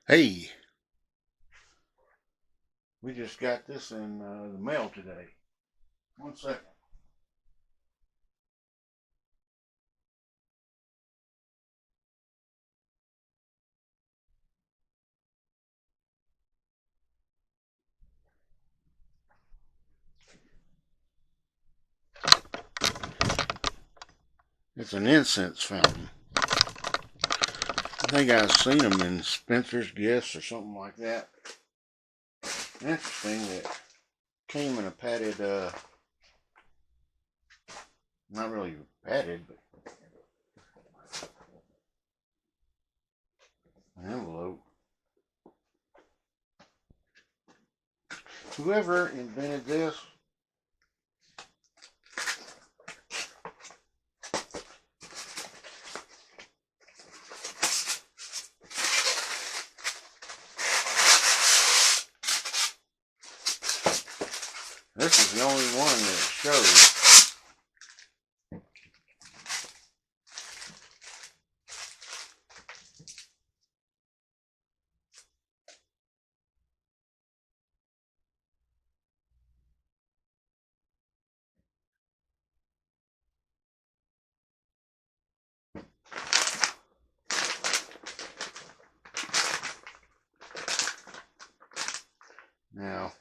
Hey, we just got this in the mail today. One second. It's an incense fountain. I think I've seen them in Spencer's Gifts or something like that. Interesting that came in a padded, not really padded, but an envelope. Whoever invented this, this is the only one that shows. Now,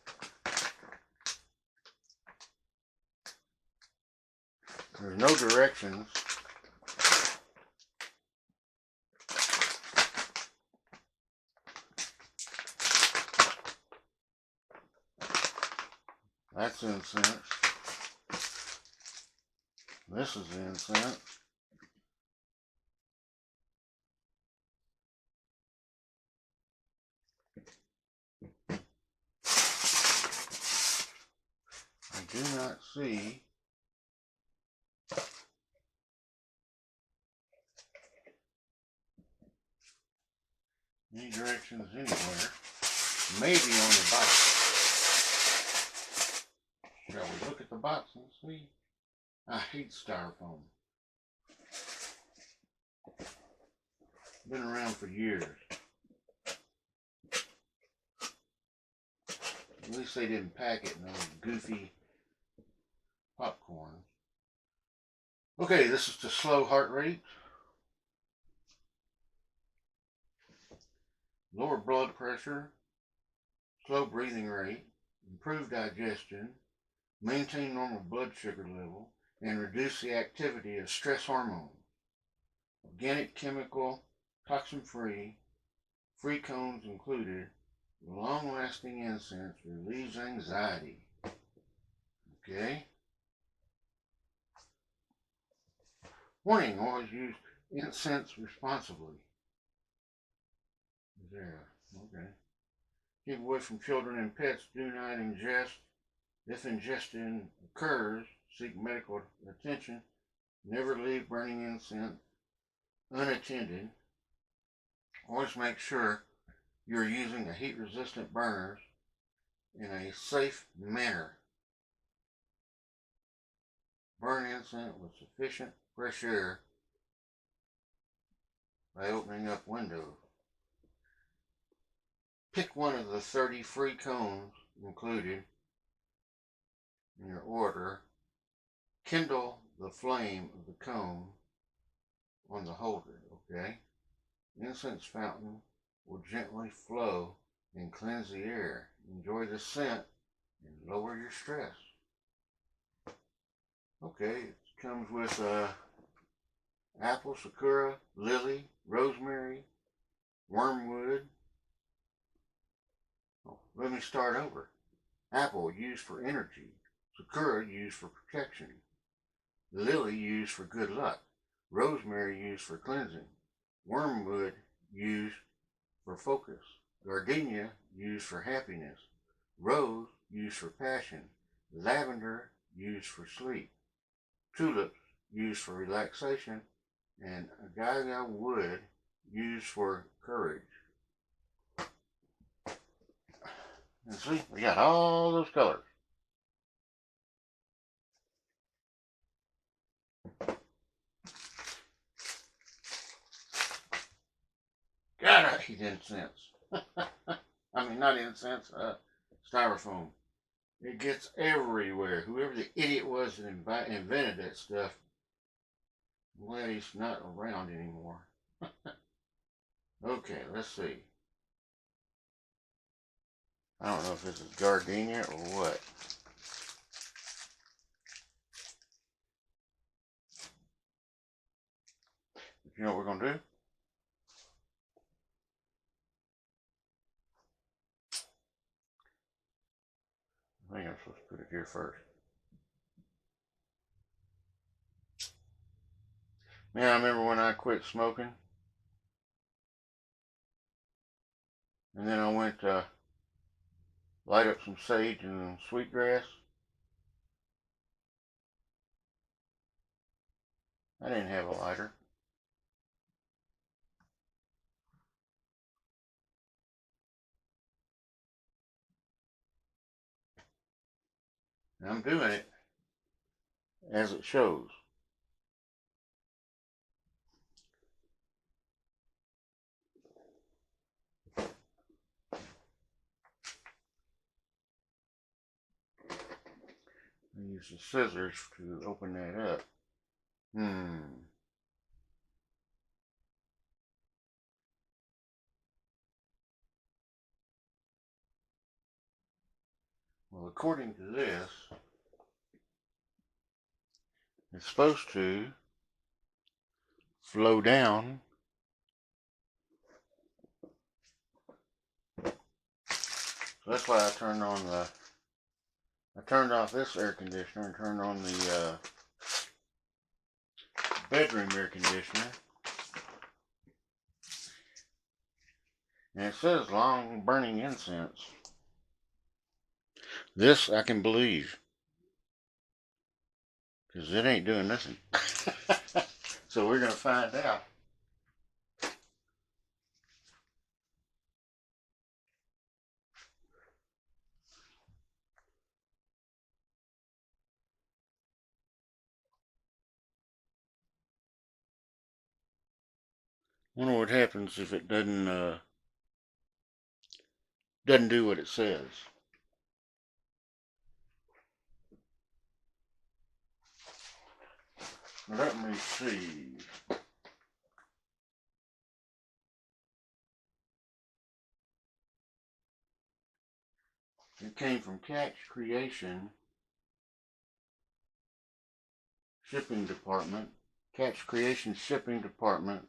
there's no directions. That's incense. This is incense. I do not see any directions anywhere. Maybe on the box. Shall we look at the box and see? I hate styrofoam. Been around for years. At least they didn't pack it in those goofy popcorn. Okay, this is the slow heart rate, lower blood pressure, slow breathing rate, improve digestion, maintain normal blood sugar level, and reduce the activity of stress hormones. Organic, chemical, toxin-free, free cones included. Long-lasting incense relieves anxiety. Okay. Warning, always use incense responsibly. There. Okay. Keep away from children and pets. Do not ingest. If ingestion occurs, seek medical attention. Never leave burning incense unattended. Always make sure you're using a heat-resistant burners in a safe manner. Burn incense with sufficient fresh air by opening up windows. Pick one of the 30 free cones included in your order. Kindle the flame of the cone on the holder, okay? Inscents Fountain will gently flow and cleanse the air. Enjoy the scent and lower your stress. Okay, it comes with apple, sakura, lily, rosemary, wormwood. Oh, let me start over. Apple used for energy. Sakura used for protection. Lily used for good luck. Rosemary used for cleansing. Wormwood used for focus. Gardenia used for happiness. Rose used for passion. Lavender used for sleep. Tulips used for relaxation. And agaga wood used for courage. And see, we got all those colors. God, I hate incense. I mean, not incense, styrofoam. It gets everywhere. Whoever the idiot was that invented that stuff, I'm glad he's not around anymore. Okay, let's see. I don't know if this is gardenia or what. But you know what we're going to do? I think I'm supposed to put it here first. Man, I remember when I quit smoking. And then I went to light up some sage and sweetgrass. I didn't have a lighter. And I'm doing it as it shows. I use the scissors to open that up. Well, according to this, it's supposed to flow down. So that's why I turned off this air conditioner and turned on the bedroom air conditioner. And it says long burning incense. This I can believe, because it ain't doing nothing. So we're going to find out. Wonder what happens if it doesn't do what it says. Let me see. It came from Catch Creation Shipping Department. Catch Creation Shipping Department,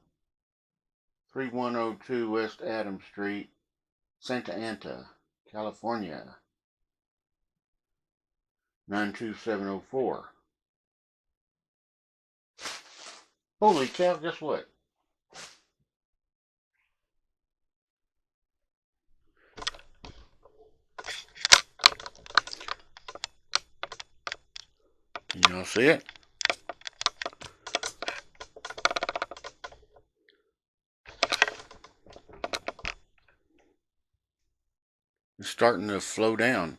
3102 West Adams Street, Santa Ana, California, 92704. Holy cow, guess what? Can y'all see it? It's starting to flow down.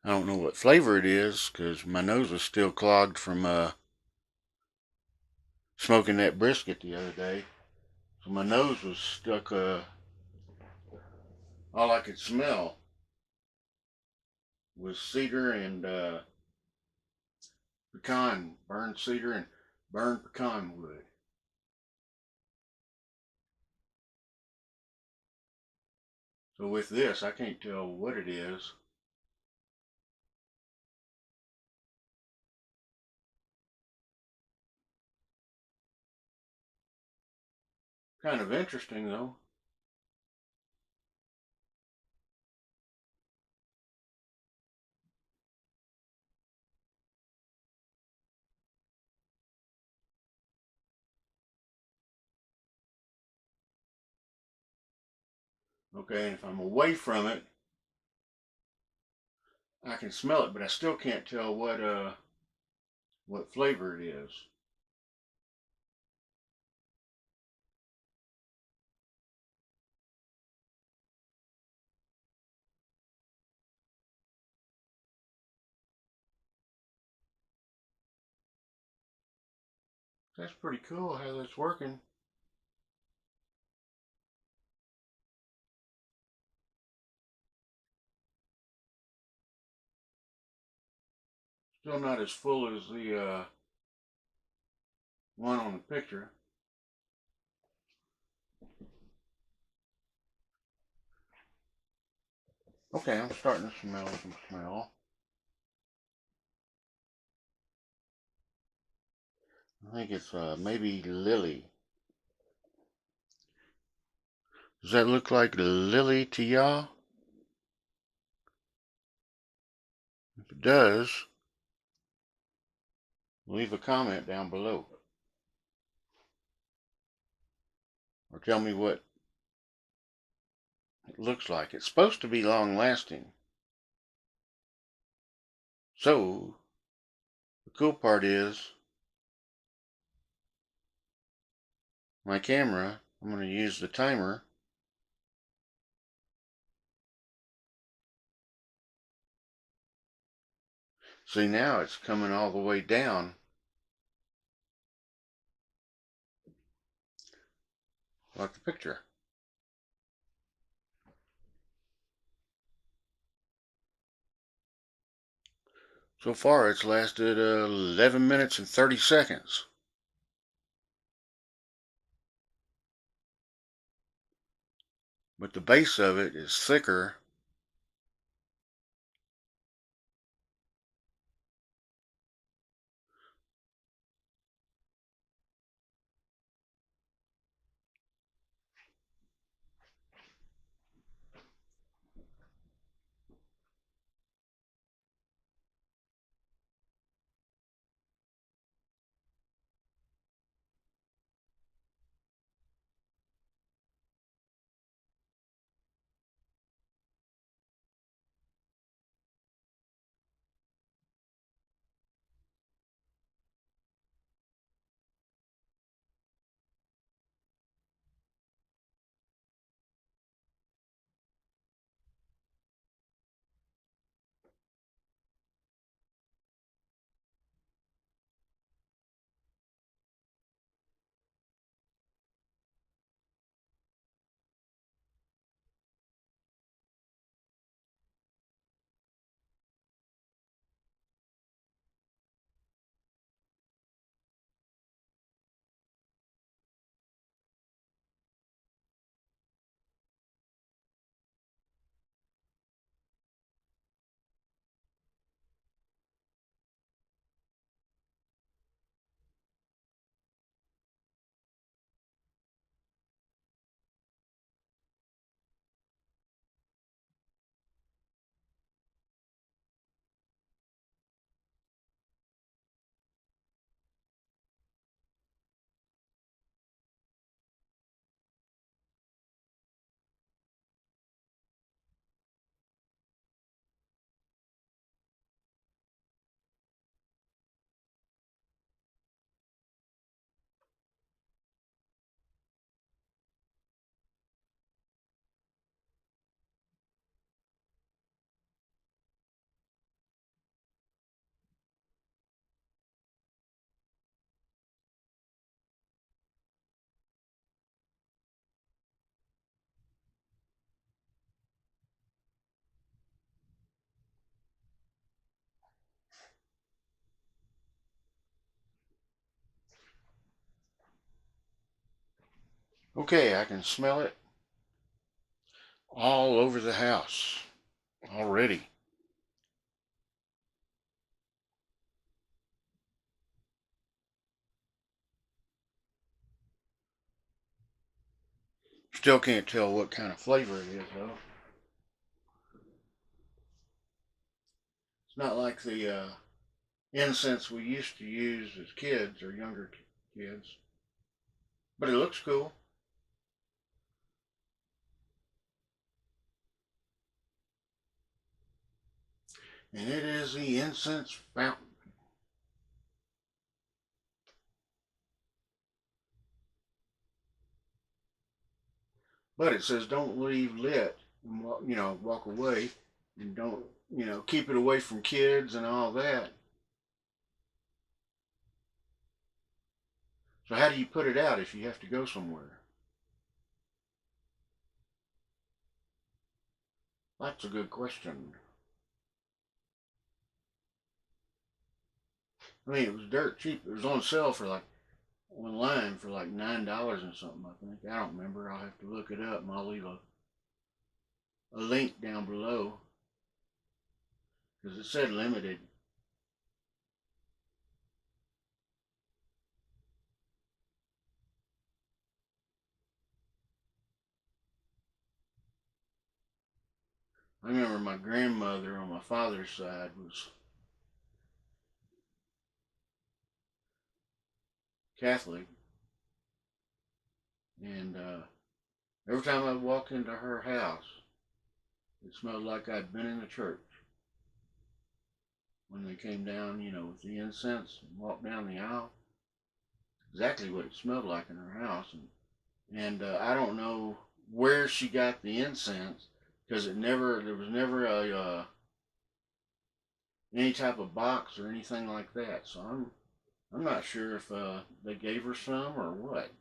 I don't know what flavor it is because my nose was still clogged from smoking that brisket the other day. So my nose was stuck. All I could smell was cedar and pecan, burned cedar and burned pecan wood. So with this, I can't tell what it is. Kind of interesting though. Okay, and if I'm away from it, I can smell it, but I still can't tell what flavor it is. That's pretty cool how that's working. Still not as full as the one on the picture. Okay, I'm starting to smell some smell. I think it's maybe lily. Does that look like lily to y'all? If it does, leave a comment down below. Or tell me what it looks like. It's supposed to be long lasting. So, the cool part is, my camera, I'm going to use the timer. See, now it's coming all the way down. Like the picture. So far, it's lasted 11 minutes and 30 seconds. But the base of it is thicker. Okay, I can smell it all over the house already. Still can't tell what kind of flavor it is, though. It's not like the incense we used to use as kids or younger kids, but it looks cool. And it is the Inscents Fountain. But it says don't leave lit and walk away, and don't keep it away from kids and all that. So how do you put it out if you have to go somewhere? That's a good question. I mean, it was dirt cheap. It was on sale for like online for like $9 and something. I think I don't remember. I'll have to look it up, and I'll leave a link down below because it said limited. I remember my grandmother on my father's side was Catholic, and every time I walked into her house, it smelled like I'd been in the church. When they came down, with the incense and walked down the aisle, exactly what it smelled like in her house. And I don't know where she got the incense because there was never any type of box or anything like that. So I'm not sure if they gave her some or what.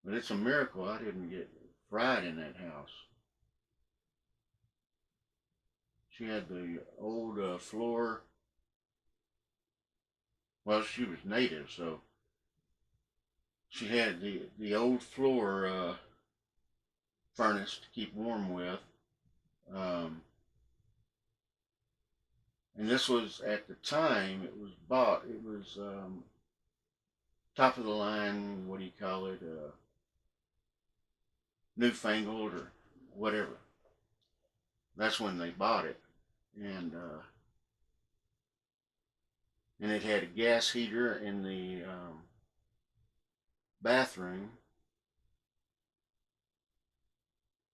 But it's a miracle I didn't get fried in that house. She had the old floor. Well, she was native, so she had the old floor furnace to keep warm with. Um, and this was at the time it was bought. It was top of the line. What do you call it? Newfangled or whatever. That's when they bought it, and it had a gas heater in the bathroom,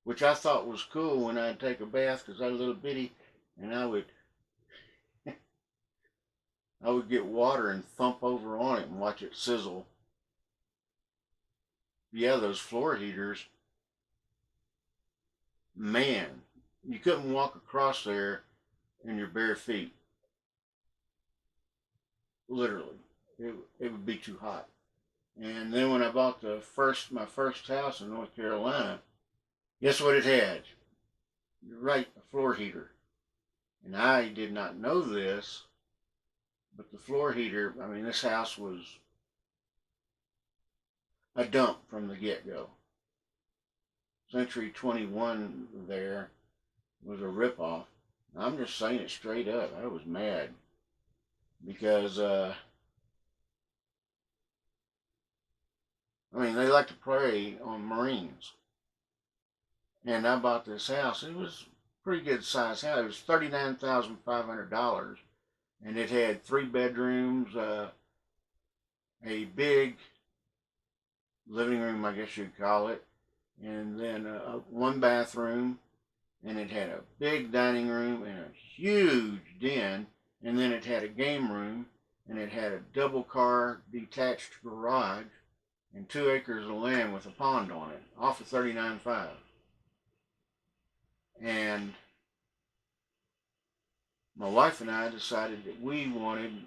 which I thought was cool when I'd take a bath because I was a little bitty, and I would get water and thump over on it and watch it sizzle. Yeah, those floor heaters, man, you couldn't walk across there in your bare feet. Literally, it would be too hot. And then when I bought my first house in North Carolina, guess what it had? You're right, a floor heater. And I did not know this, but the floor heater, I mean, this house was a dump from the get go. Century 21 there was a ripoff. I'm just saying it straight up. I was mad because, I mean, they like to prey on Marines. And I bought this house. It was a pretty good size house. It was $39,500. And it had 3 bedrooms, a big living room, I guess you'd call it, and then 1 bathroom, and it had a big dining room and a huge den, and then it had a game room, and it had a double car detached garage, and 2 acres of land with a pond on it, off of 39.5. And my wife and I decided that we wanted,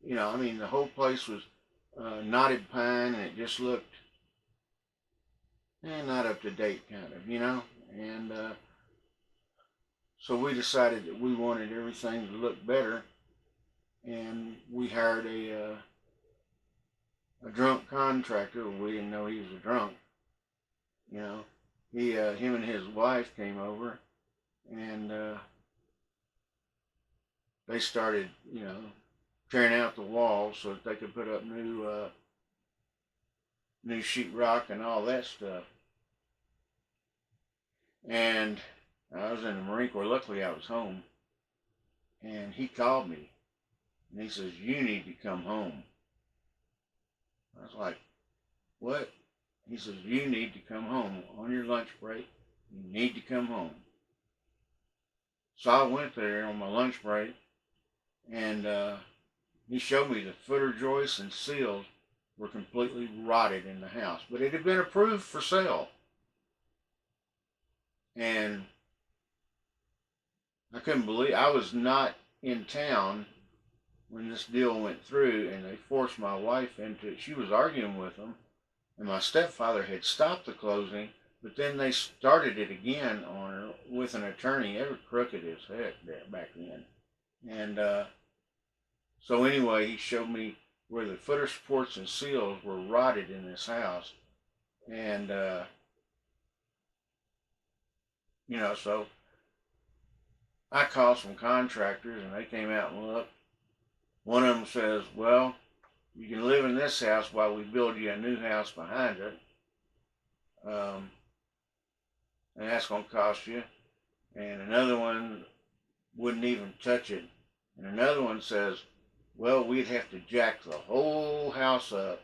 I mean, the whole place was knotted pine, and it just looked not up to date, kind of. And so we decided that we wanted everything to look better, and we hired a drunk contractor. We didn't know he was a drunk. Him and his wife came over, and they started, tearing out the walls so that they could put up new sheetrock and all that stuff. And I was in the Marine Corps. Luckily, I was home. And he called me. And he says, "You need to come home." I was like, "What?" He says, "You need to come home on your lunch break. You need to come home." So I went there on my lunch break. And he showed me the footer joists and seals were completely rotted in the house. But it had been approved for sale. And I couldn't believe I was not in town when this deal went through, and they forced my wife into it. She was arguing with them, and my stepfather had stopped the closing, but then they started it again on her with an attorney. They were crooked as heck there back then. And so anyway, he showed me where the footer supports and seals were rotted in this house. And, so I called some contractors and they came out and looked. One of them says, well, you can live in this house while we build you a new house behind it. And that's going to cost you. And another one wouldn't even touch it. And another one says, well, we'd have to jack the whole house up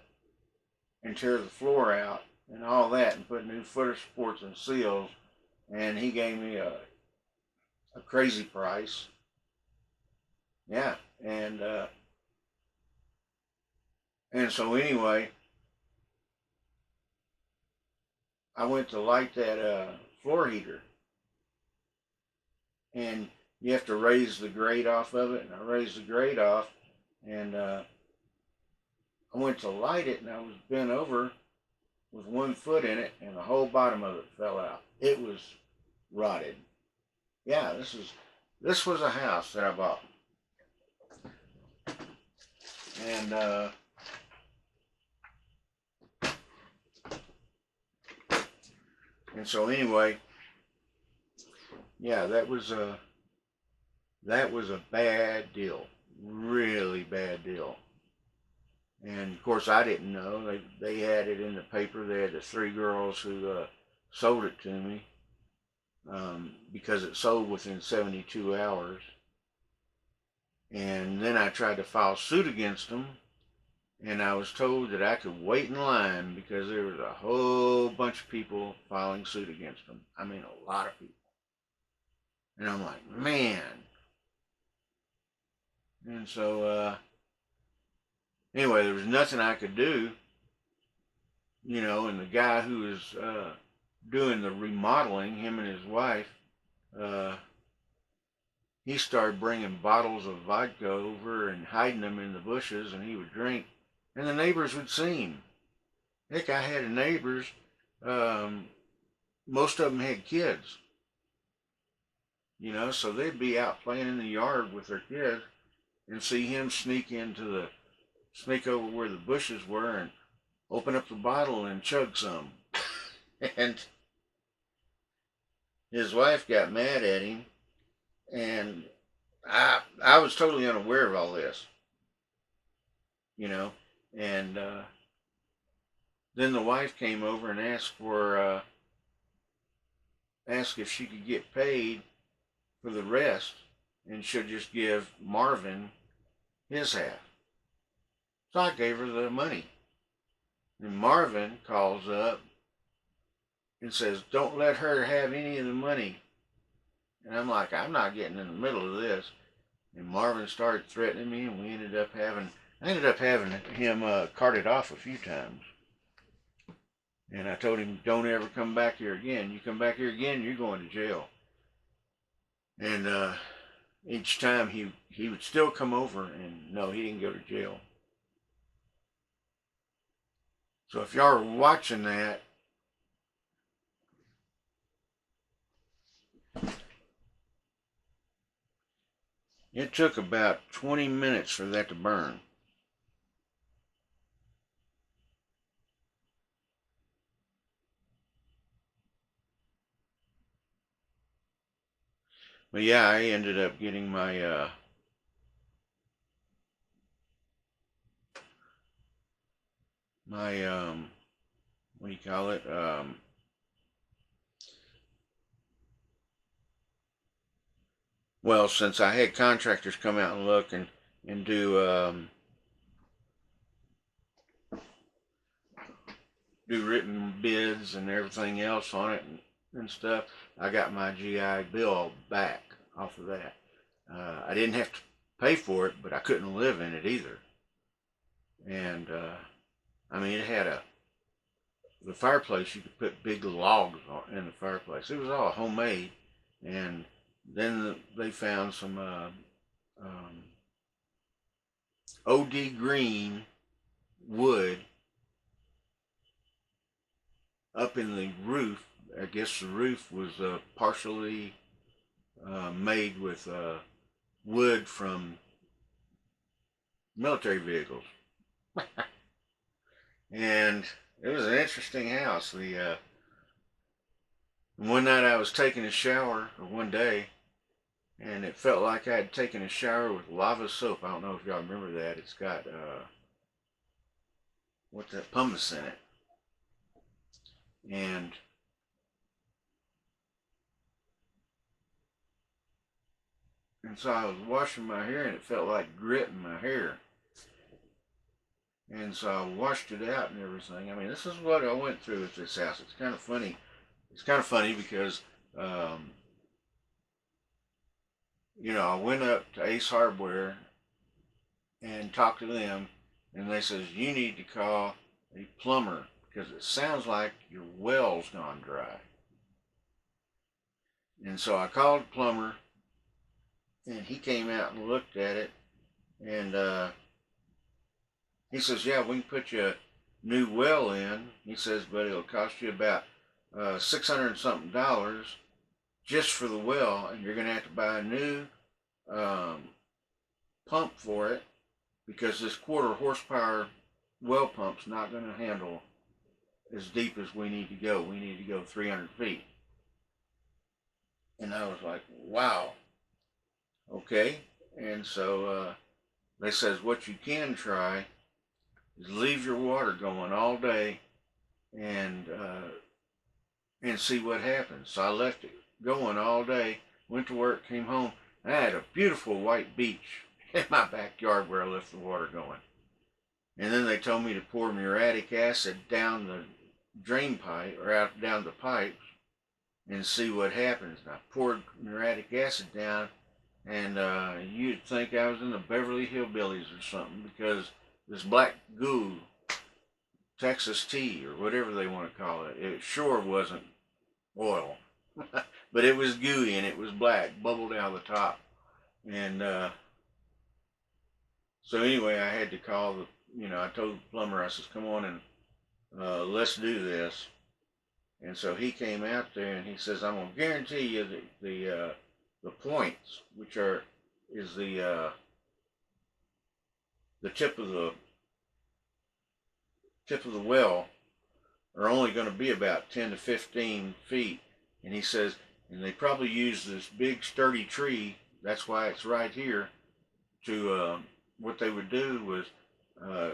and tear the floor out and all that and put new footer supports and seals. And he gave me a crazy price. Yeah. And so anyway, I went to light that floor heater. And you have to raise the grate off of it. And I raised the grate off. And I went to light it, and I was bent over with 1 foot in it, and the whole bottom of it fell out. It was rotted. Yeah, this was a house that I bought. And so anyway, yeah, that was a bad deal, really bad deal. And of course, I didn't know. They had it in the paper. They had the 3 girls who sold it to me because it sold within 72 hours. And then I tried to file suit against them, and I was told that I could wait in line because there was a whole bunch of people filing suit against them. I mean, a lot of people. And I'm like, man. And so, anyway, there was nothing I could do, and the guy who was doing the remodeling, him and his wife, he started bringing bottles of vodka over and hiding them in the bushes, and he would drink, and the neighbors would see him. Heck, I had neighbors, most of them had kids, so they'd be out playing in the yard with their kids and see him sneak over where the bushes were and open up the bottle and chug some. And his wife got mad at him, and I was totally unaware of all this, and then the wife came over and asked if she could get paid for the rest and should just give Marvin his half. So I gave her the money. And Marvin calls up and says, don't let her have any of the money. And I'm like, I'm not getting in the middle of this. And Marvin started threatening me, and I ended up having him carted off a few times. And I told him, don't ever come back here again. You come back here again, you're going to jail. And each time he would still come over, and no, he didn't go to jail. So if y'all are watching that, it took about 20 minutes for that to burn. But yeah, I ended up getting my what do you call it? Well, since I had contractors come out and look and do written bids and everything else on it and stuff, I got my GI Bill back off of that. I didn't have to pay for it, but I couldn't live in it either. And I mean, it had the fireplace. You could put big logs in the fireplace. It was all homemade, and Then they found some OD green wood up in the roof. I guess the roof was partially made with wood from military vehicles. And it was an interesting house. The one night I was taking a shower, or one day, and it felt like I had taken a shower with lava soap. I don't know if y'all remember that. It's got what's that, pumice in it. And so I was washing my hair, and it felt like grit in my hair. And so I washed it out and everything. I mean, this is what I went through at this house. It's kind of funny. It's kind of funny because, I went up to Ace Hardware and talked to them, and they says, you need to call a plumber because it sounds like your well's gone dry. And so I called the plumber, and he came out and looked at it, and he says, yeah, we can put you a new well in. He says, but it'll cost you about $600 and something just for the well, and you're going to have to buy a new pump for it because this quarter horsepower well pump's not going to handle as deep as we need to go. We need to go 300 feet. And I was like, wow, okay. And so they says, what you can try is leave your water going all day and see what happens. So I left it going all day, went to work, came home. I had a beautiful white beach in my backyard where I left the water going. And then they told me to pour muriatic acid down the drain pipe, or out down the pipes, and see what happens. And I poured muriatic acid down, and you'd think I was in the Beverly Hillbillies or something, because this black goo, Texas tea, or whatever they want to call it, it sure wasn't oil. But it was gooey and it was black, bubbled out of the top. And so anyway, I had to call I told the plumber, I says, come on and let's do this. And so he came out there and he says, I'm going to guarantee you that the points, which is the tip of the well, are only going to be about 10 to 15 feet. And he says, and they probably use this big sturdy tree, that's why it's right here, to, what they would do was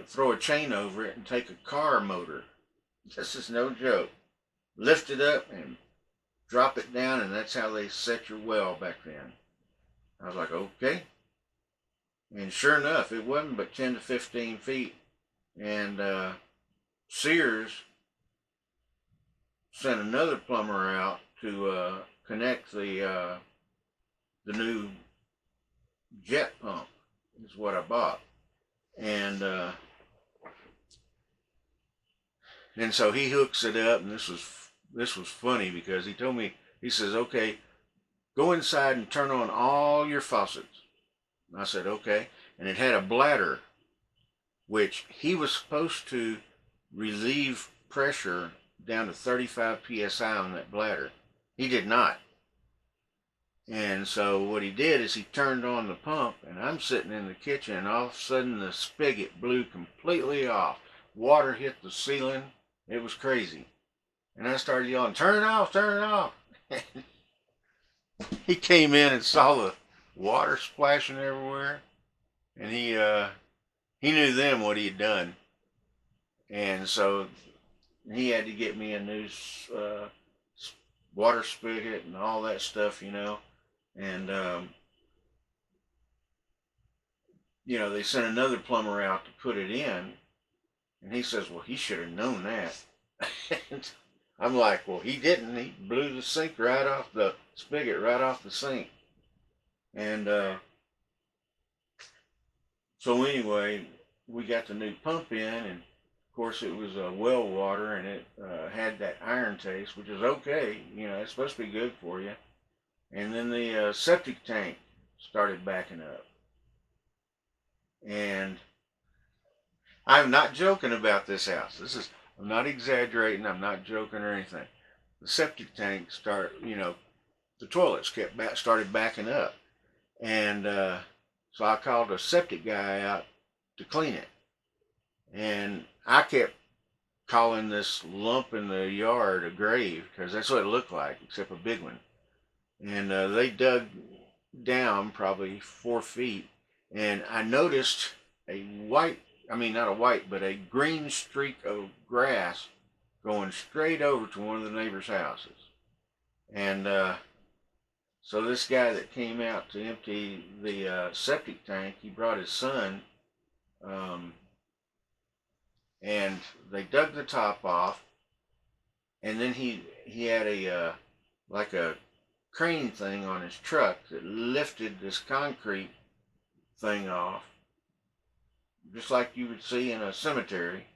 throw a chain over it and take a car motor. This is no joke. Lift it up and drop it down, and that's how they set your well back then. I was like, okay. And sure enough, it wasn't but 10 to 15 feet. And Sears sent another plumber out to connect the new jet pump, is what I bought. And so he hooks it up, and this was funny because he told me, he says, okay, go inside and turn on all your faucets. And I said, okay. And it had a bladder, which he was supposed to relieve pressure down to 35 psi on that bladder. He did not. And so what he did is he turned on the pump, and I'm sitting in the kitchen, and all of a sudden the spigot blew completely off. Water hit the ceiling. It was crazy. And I started yelling, turn it off, turn it off. He came in and saw the water splashing everywhere, and he knew then what he had done. And so he had to get me a new water spigot and all that stuff, And, they sent another plumber out to put it in. And he says, well, he should have known that. And I'm like, well, he didn't. He blew the sink right off the spigot, right off the sink. And so anyway, we got the new pump in, and of course it was well water, and it had that iron taste, which is okay. It's supposed to be good for you. And then the septic tank started backing up. And I'm not joking about this house. I'm not exaggerating. I'm not joking or anything. The septic tank the toilets started backing up. And so I called a septic guy out to clean it. And I kept calling this lump in the yard a grave because that's what it looked like, except a big one. And they dug down probably 4 feet, and I noticed a white, I mean not a white, but a green streak of grass going straight over to one of the neighbors' houses. And so this guy that came out to empty the septic tank, he brought his son, um, and they dug the top off, and then he had a like a crane thing on his truck that lifted this concrete thing off, just like you would see in a cemetery,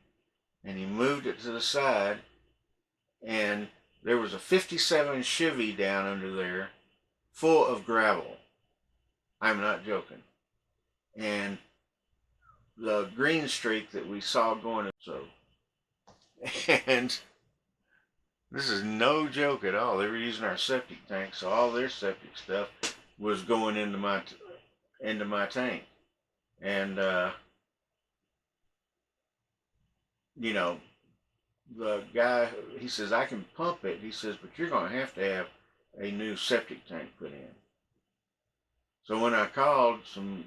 and he moved it to the side, and there was a 57 Chevy down under there full of gravel. I'm not joking. And the green streak that we saw going, so, and this is no joke at all. They were using our septic tank, so all their septic stuff was going into my tank. And you know, the guy, he says, I can pump it. He says, but you're going to have a new septic tank put in. So when I called some,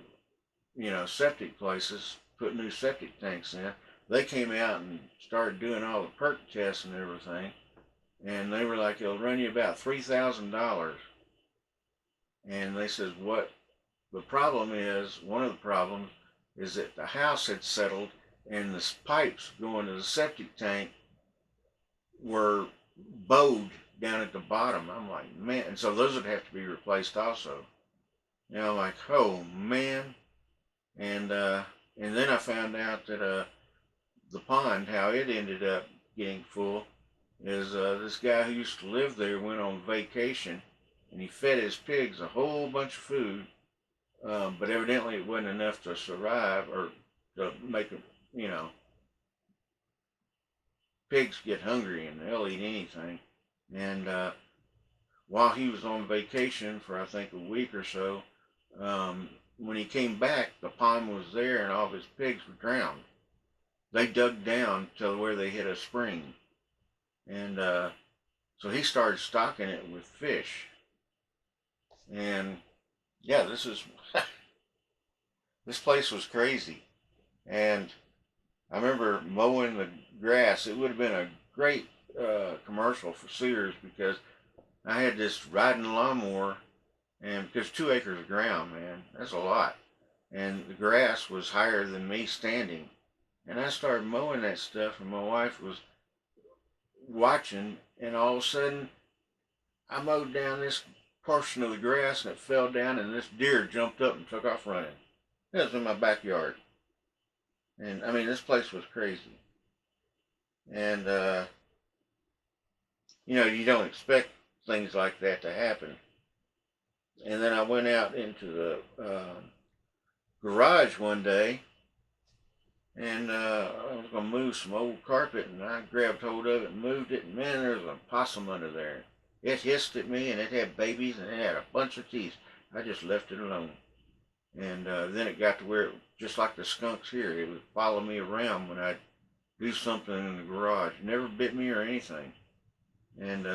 septic places, put new septic tanks in, they came out and started doing all the perk tests and everything. And they were like, it'll run you about $3,000. And they said, what the problem is, one of the problems is that the house had settled and the pipes going to the septic tank were bowed down at the bottom. I'm like, man, and so those would have to be replaced also. I'm like, oh man. And then I found out that the pond, how it ended up getting full, is this guy who used to live there went on vacation, and he fed his pigs a whole bunch of food, but evidently it wasn't enough to survive or to make them, pigs get hungry and they'll eat anything. And while he was on vacation for I think a week or so, when he came back, the pond was there and all of his pigs were drowned. They dug down to where they hit a spring. And so he started stocking it with fish. And yeah, this place was crazy. And I remember mowing the grass. It would have been a great commercial for Sears because I had this riding lawnmower, and because 2 acres of ground, man, that's a lot. And the grass was higher than me standing. And I started mowing that stuff, and my wife was watching, and all of a sudden, I mowed down this portion of the grass, and it fell down, and this deer jumped up and took off running. It was in my backyard. And, I mean, this place was crazy. And, you don't expect things like that to happen. And then I went out into the garage one day, and I was going to move some old carpet, and I grabbed hold of it and moved it, and man, there was a possum under there. It hissed at me, and it had babies, and it had a bunch of teeth. I just left it alone. And then it got to where, just like the skunks here, it would follow me around when I'd do something in the garage. It never bit me or anything. And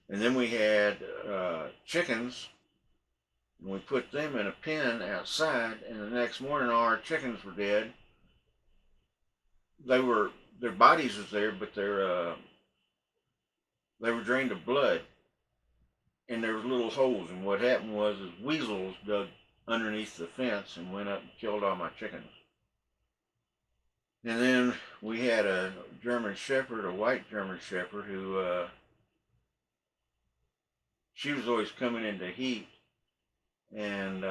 then we had chickens, and we put them in a pen outside, and the next morning all our chickens were dead. Their bodies was there, but they were drained of blood, and there was little holes, and what happened was weasels dug underneath the fence and went up and killed all my chickens. And then we had a German Shepherd, a white German Shepherd, who she was always coming into heat, and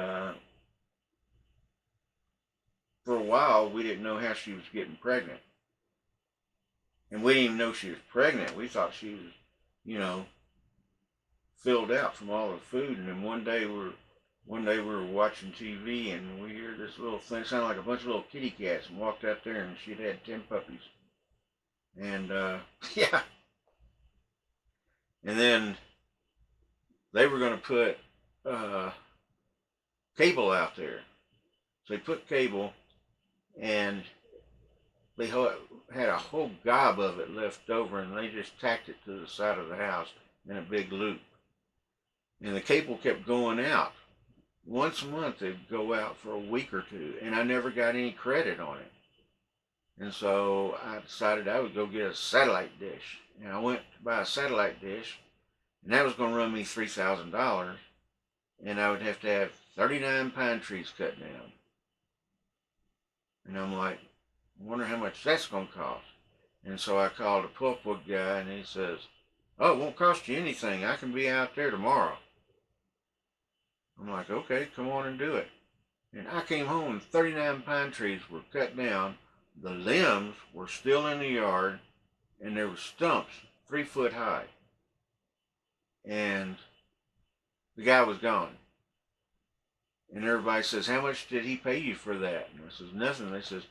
for a while we didn't know how she was getting pregnant. And we didn't even know she was pregnant. We thought she was, filled out from all the food. And then one day we were watching TV and we hear this little thing, sounded like a bunch of little kitty cats, and walked out there and she'd had 10 puppies. And yeah, and then they were going to put cable out there. So they put cable, and they had a whole gob of it left over, and they just tacked it to the side of the house in a big loop. And the cable kept going out. Once a month it'd go out for a week or two, and I never got any credit on it. And so I decided I would go get a satellite dish. And I went to buy a satellite dish, and that was going to run me $3,000, and I would have to have 39 pine trees cut down. And I'm like, I wonder how much that's going to cost. And so I called a pulpwood guy, and he says, oh, it won't cost you anything. I can be out there tomorrow. I'm like, okay, come on and do it. And I came home and 39 pine trees were cut down. The limbs were still in the yard, and there were stumps 3 foot high. And the guy was gone. And everybody says, how much did he pay you for that? And I says, nothing. They says,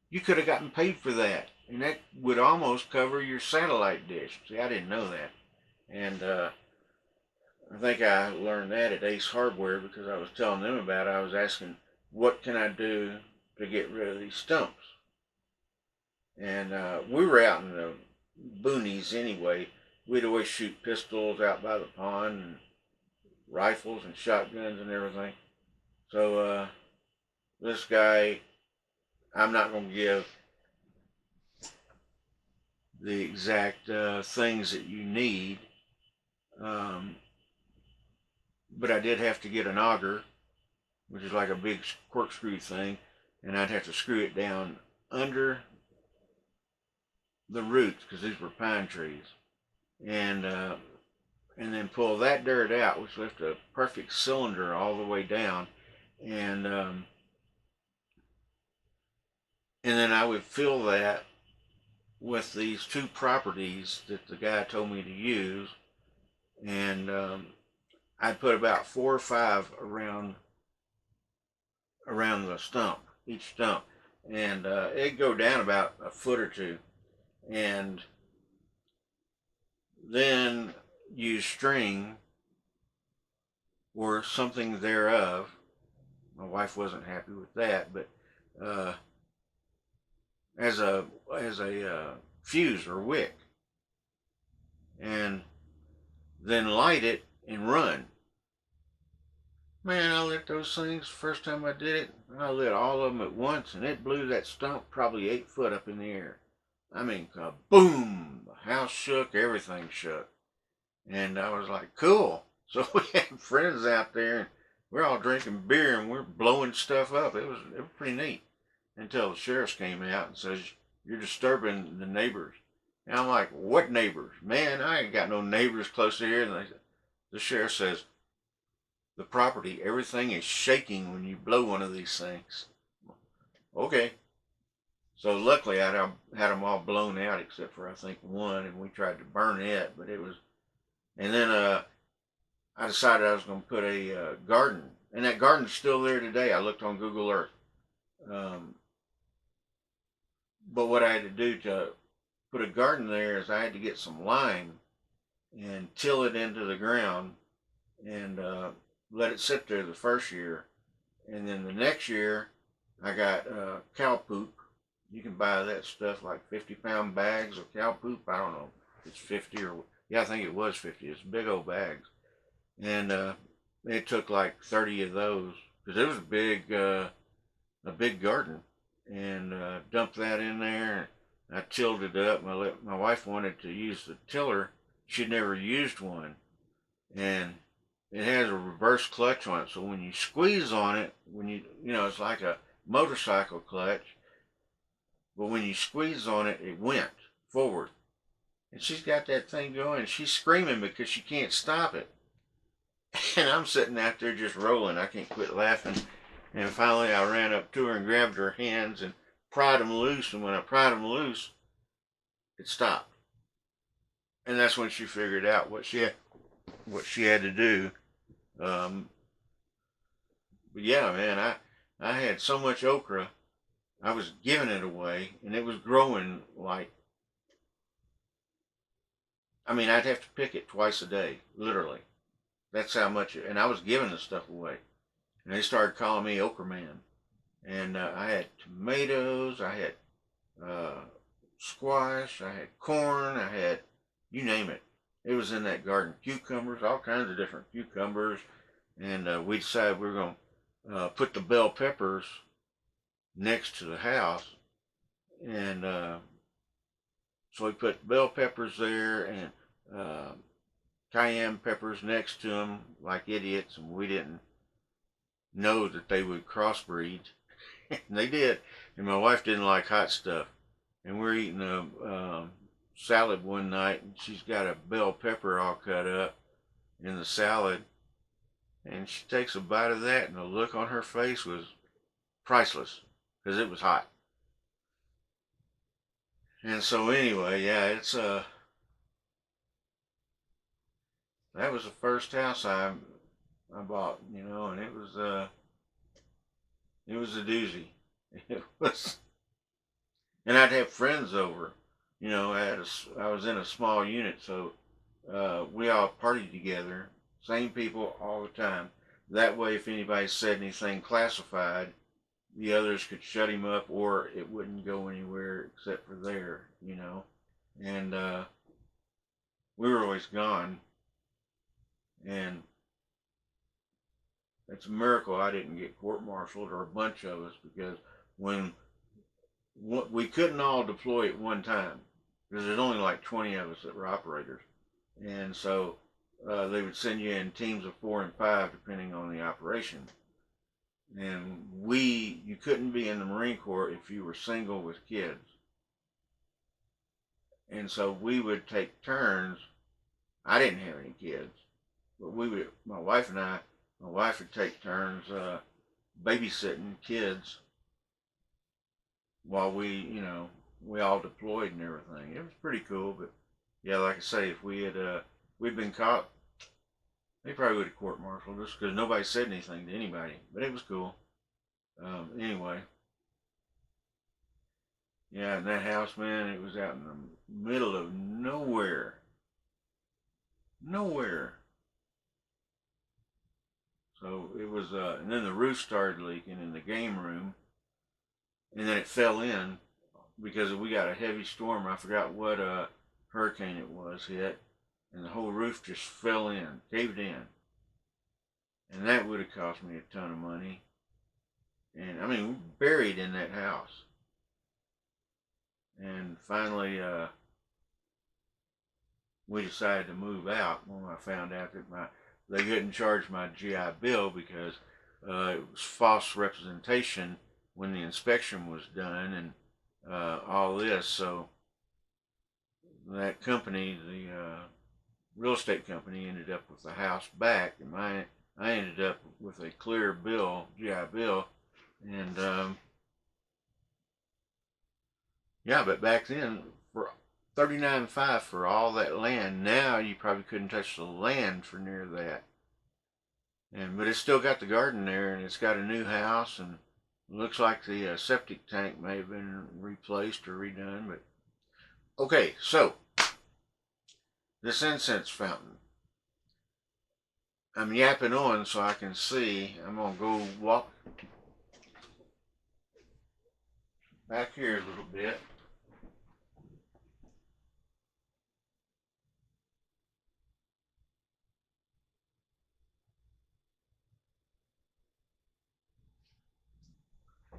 you could have gotten paid for that. And that would almost cover your satellite dish. See, I didn't know that. And I think I learned that at Ace Hardware because I was telling them about it. I was asking, what can I do to get rid of these stumps? And we were out in the boonies anyway. We'd always shoot pistols out by the pond, and rifles and shotguns and everything. So this guy, I'm not going to give the exact things that you need, but I did have to get an auger, which is like a big corkscrew thing, and I'd have to screw it down under the roots because these were pine trees, and then pull that dirt out, which left a perfect cylinder all the way down, and then I would fill that with these 2 properties that the guy told me to use, and I'd put about 4 or 5 around the stump, each stump, and it'd go down about a foot or 2, and then use string or something thereof. My wife wasn't happy with that, but as a fuse or wick, and then light it and run. Man, I lit those things first time I did it. I lit all of them at once, and it blew that stump probably 8 foot up in the air. I mean, kaboom! The house shook, everything shook. And I was like, cool. So we had friends out there, and we're all drinking beer, and we're blowing stuff up. It was pretty neat. Until the sheriff came out and says, you're disturbing the neighbors. And I'm like, what neighbors? Man, I ain't got no neighbors close to here. And the sheriff says, the property, everything is shaking when you blow one of these things. Okay. So luckily I had them all blown out except for I think one, and we tried to burn it, but it was, and then I decided I was going to put a garden, and that garden's still there today. I looked on Google Earth. But what I had to do to put a garden there is I had to get some lime and till it into the ground and let it sit there the first year. And then the next year I got cow poop. You can buy that stuff like 50-pound bags of cow poop. I don't know if it's 50 or, yeah, I think it was 50. It's big old bags. And it took like 30 of those because it was a big garden, and dumped that in there. I tilled it up. My wife wanted to use the tiller. She'd never used one, and it has a reverse clutch on it. So when you squeeze on it, it's like a motorcycle clutch, but when you squeeze on it, it went forward. And she's got that thing going, and she's screaming because she can't stop it. And I'm sitting out there just rolling. I can't quit laughing. And finally I ran up to her and grabbed her hands and pried them loose. And when I pried them loose, it stopped. And that's when she figured out what she what she had to do. Um, but yeah, man, I had so much okra. I was giving it away, and it was growing like, I mean, I'd have to pick it twice a day, literally. That's how much, and I was giving the stuff away. And they started calling me Okra Man. And I had tomatoes, I had uh, squash, I had corn, I had, you name it. It was in that garden. Cucumbers, all kinds of different cucumbers. And we decided we were going to put the bell peppers next to the house. And so we put bell peppers there and cayenne peppers next to them like idiots. And we didn't know that they would crossbreed. And they did. And my wife didn't like hot stuff. And we're eating a salad one night, and she's got a bell pepper all cut up in the salad. And she takes a bite of that, and the look on her face was priceless because it was hot. And so anyway, yeah, it's that was the first house I bought, you know, and it was a doozy. It was, and I'd have friends over. You know, I was in a small unit, so we all partied together, same people all the time. That way, if anybody said anything classified, the others could shut him up, or it wouldn't go anywhere except for there, you know. And we were always gone, and it's a miracle I didn't get court-martialed, or a bunch of us, because when we couldn't all deploy at one time, because there's only like 20 of us that were operators, and so they would send you in teams of 4 and 5 depending on the operation. And you couldn't be in the Marine Corps if you were single with kids. And so we would take turns. I didn't have any kids, but my wife would take turns babysitting kids while we all deployed and everything. It was pretty cool, but yeah, like I say, if we'd been caught, they probably would have court-martialed us because nobody said anything to anybody. But it was cool. Anyway, yeah, in that house, man, it was out in the middle of nowhere. Nowhere. So it was, and then the roof started leaking in the game room, and then it fell in because we got a heavy storm. I forgot what hurricane it was hit, and the whole roof just fell in, caved in. And that would have cost me a ton of money. And I mean, we were buried in that house. And finally, we decided to move out when I found out that they couldn't charge my GI Bill because it was false representation when the inspection was done and all this. So that company, the real estate company, ended up with the house back, and I ended up with a clear bill, GI Bill, and yeah, but back then for $39.5 for all that land, now you probably couldn't touch the land for near that. But it's still got the garden there, and it's got a new house, and it looks like the septic tank may have been replaced or redone. But okay, so this incense fountain. I'm yapping on so I can see. I'm gonna go walk back here a little bit.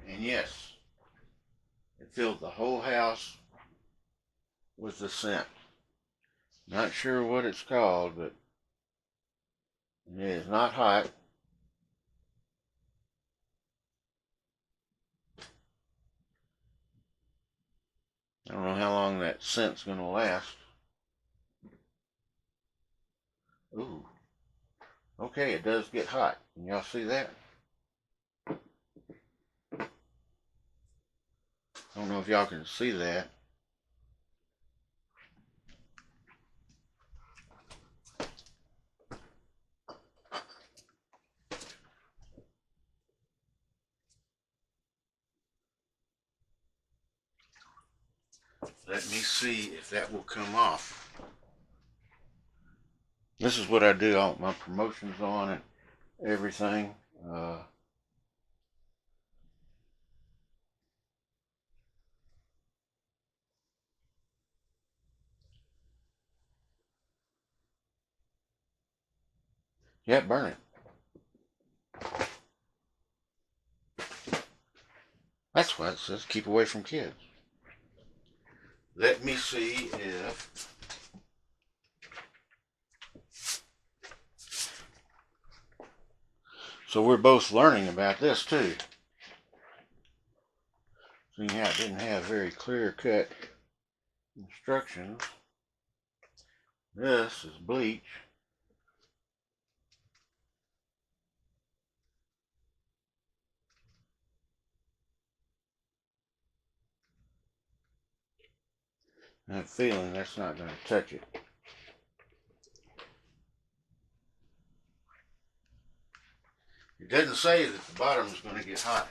And yes, it filled the whole house with the scent. Not sure what it's called, but it is not hot. I don't know how long that scent's going to last. Ooh. Okay, it does get hot. Can y'all see that? I don't know if y'all can see that. Let me see if that will come off. This is what I do, all my promotions on and everything. Yeah, burn it. That's what it says. Keep away from kids. Let me see if. So we're both learning about this too. Seeing how it didn't have very clear cut instructions. This is bleach. I have a feeling that's not going to touch it. It doesn't say that the bottom is going to get hot.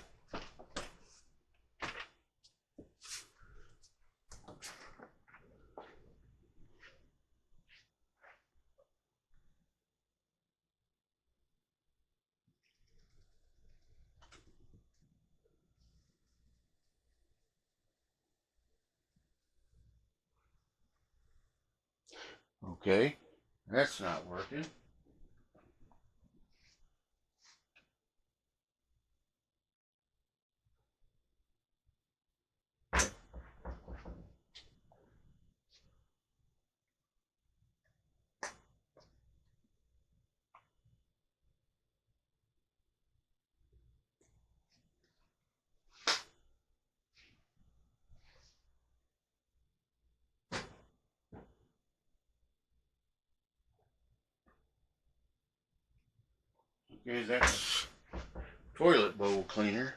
Okay, that's not working. Okay, that's toilet bowl cleaner.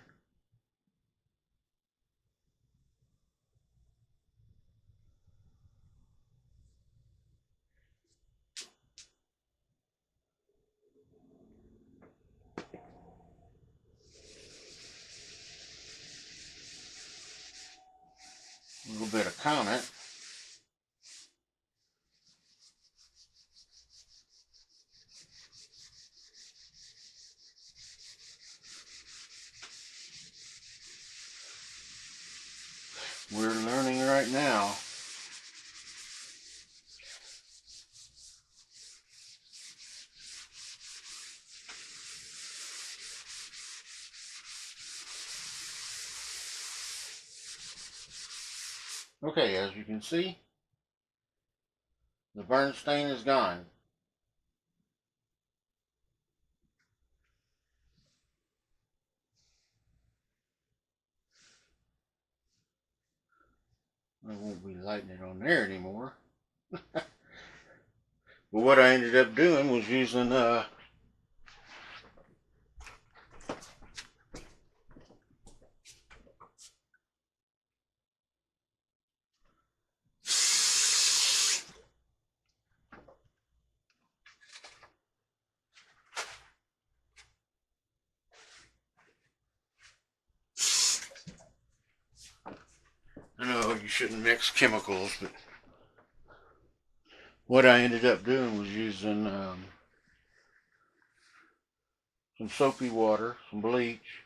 A little bit of comment. We're learning right now. Okay, as you can see, the burn stain is gone. I won't be lighting it on there anymore. But what I ended up doing was using I know you shouldn't mix chemicals, but what I ended up doing was using some soapy water, some bleach,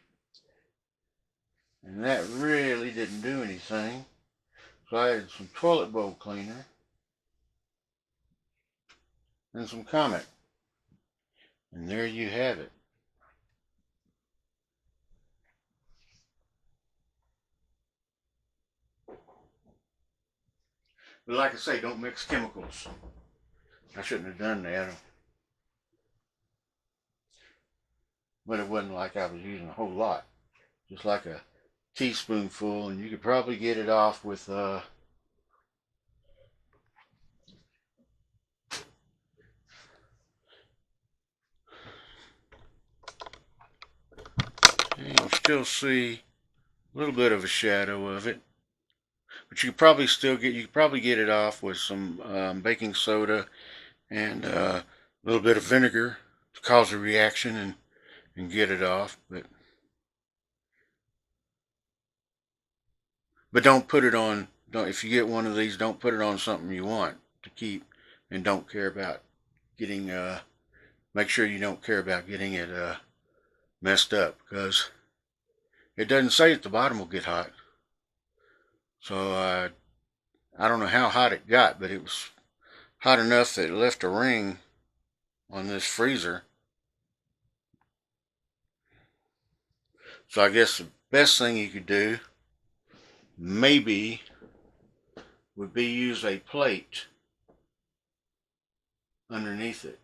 and that really didn't do anything. So I added some toilet bowl cleaner and some Comet, and there you have it. But like I say, don't mix chemicals. I shouldn't have done that. But it wasn't like I was using a whole lot. Just like a teaspoonful, and you could probably get it off with you'll still see a little bit of a shadow of it, but you could probably get it off with some baking soda and a little bit of vinegar to cause a reaction and get it off. But don't put it on don't, if you get one of these, don't put it on something you want to keep and don't care about getting, make sure you don't care about getting it messed up, because it doesn't say at the bottom will get hot. So I don't know how hot it got, but it was hot enough that it left a ring on this freezer. So I guess the best thing you could do maybe would be use a plate underneath it.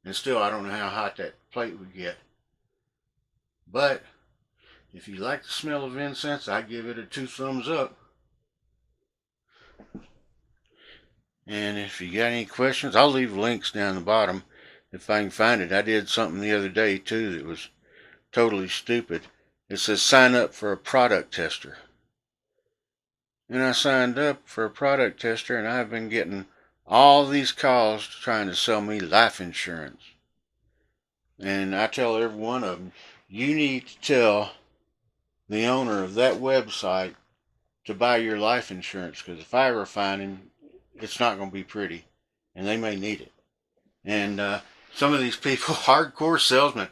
And still, I don't know how hot that plate would get. But if you like the smell of incense, I give it a 2 thumbs up. And if you got any questions, I'll leave links down the bottom if I can find it. I did something the other day too that was totally stupid. It says sign up for a product tester. And I signed up for a product tester, and I've been getting all these calls trying to sell me life insurance. And I tell every one of them, you need to tell the owner of that website to buy your life insurance, because if I ever find him, it's not going to be pretty, and they may need it. And some of these people, hardcore salesmen,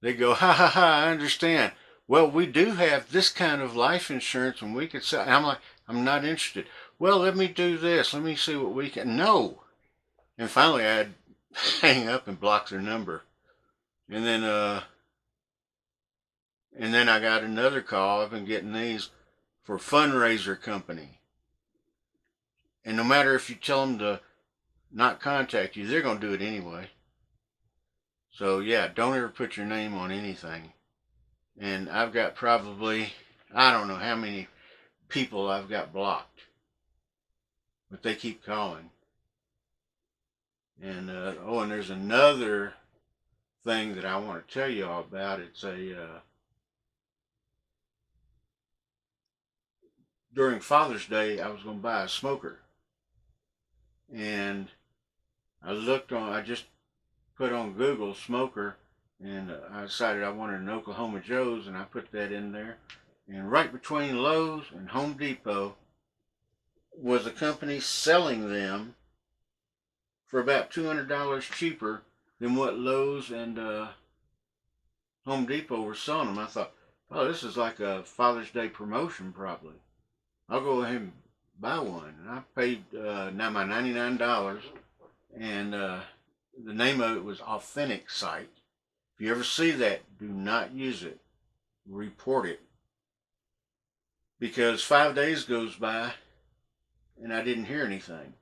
they go, ha ha ha, I understand. Well, we do have this kind of life insurance, and we could sell. And I'm like, I'm not interested. Well, let me do this. Let me see what we can. No. And finally, I had hang up and block their number. And then I got another call. I've been getting these for fundraiser company. And no matter if you tell them to not contact you, they're going to do it anyway. So yeah, don't ever put your name on anything. And I've got probably, I don't know how many people I've got blocked, but they keep calling. And and there's another thing that I want to tell you all about. It's during Father's Day, I was going to buy a smoker, and I just put on Google smoker, and I decided I wanted an Oklahoma Joe's, and I put that in there. And right between Lowe's and Home Depot was a company selling them for about $200 cheaper than what Lowe's and Home Depot were selling them. I thought, oh, this is like a Father's Day promotion probably. I'll go ahead and buy one. And I paid now my $99, and the name of it was Authentic Site. If you ever see that, do not use it. Report it. Because 5 days goes by and I didn't hear anything.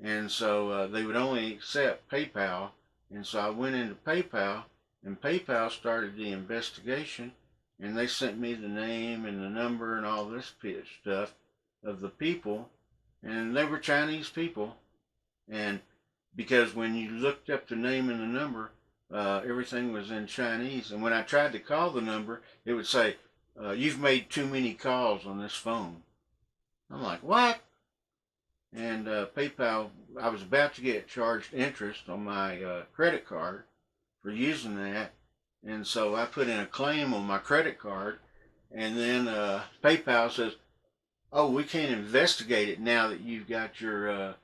And so they would only accept PayPal. And so I went into PayPal, and PayPal started the investigation, and they sent me the name and the number and all this stuff of the people, and they were Chinese people. And because when you looked up the name and the number, everything was in Chinese. And when I tried to call the number, it would say, you've made too many calls on this phone. I'm like, what? And PayPal, I was about to get charged interest on my credit card for using that. And so I put in a claim on my credit card. And then PayPal says, oh, we can't investigate it now that you've got your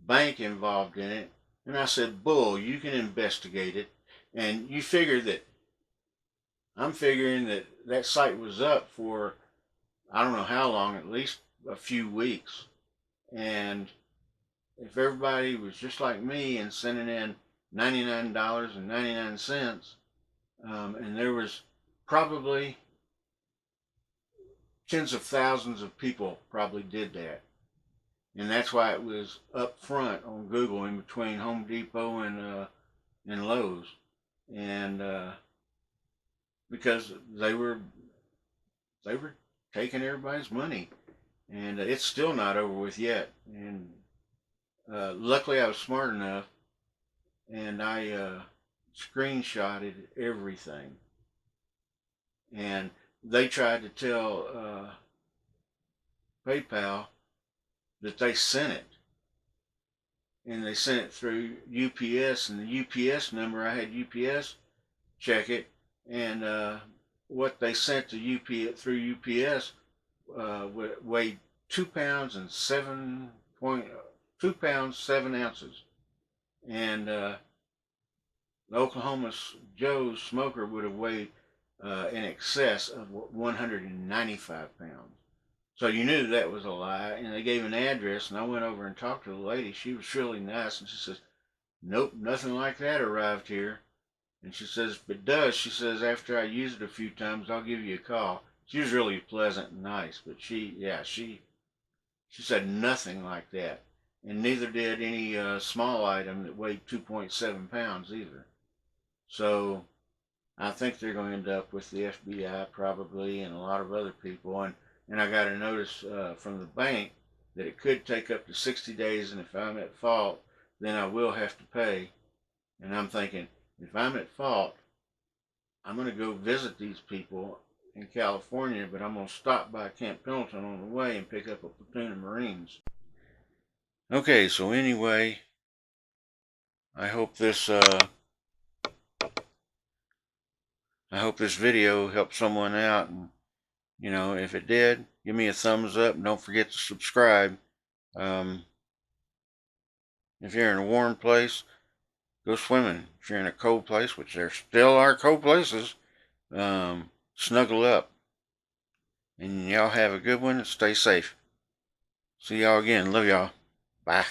bank involved in it. And I said, bull, you can investigate it. And you figure that, I'm figuring that that site was up for, I don't know how long, at least a few weeks. And if everybody was just like me and sending in $99.99, and there was probably tens of thousands of people probably did that. And that's why it was up front on Google in between Home Depot and Lowe's. And because they were taking everybody's money. And it's still not over with yet. And luckily I was smart enough, and I screenshotted everything. And they tried to tell PayPal that they sent it. And they sent it through UPS, and the UPS number, I had UPS check it, and what they sent to UPS through UPS weighed 2 pounds and 2 pounds 7 ounces, and the Oklahoma Joe's smoker would have weighed in excess of 195 pounds. So you knew that was a lie, and they gave an address, and I went over and talked to the lady. She was really nice, and she says, "Nope, nothing like that arrived here." And she says, "But it does." She says, "After I use it a few times, I'll give you a call." She was really pleasant and nice, but she said nothing like that, and neither did any small item that weighed 2.7 pounds either. So I think they're going to end up with the FBI probably, and a lot of other people. And I got a notice from the bank that it could take up to 60 days, and if I'm at fault, then I will have to pay. And I'm thinking, if I'm at fault, I'm going to go visit these people in California, but I'm going to stop by Camp Pendleton on the way and pick up a platoon of Marines. Okay, so anyway, I hope this video helped someone out, and if it did, give me a thumbs up, and don't forget to subscribe. If you're in a warm place, go swimming. If you're in a cold place, which there still are cold places, snuggle up. And y'all have a good one and stay safe. See y'all again. Love y'all. Bye.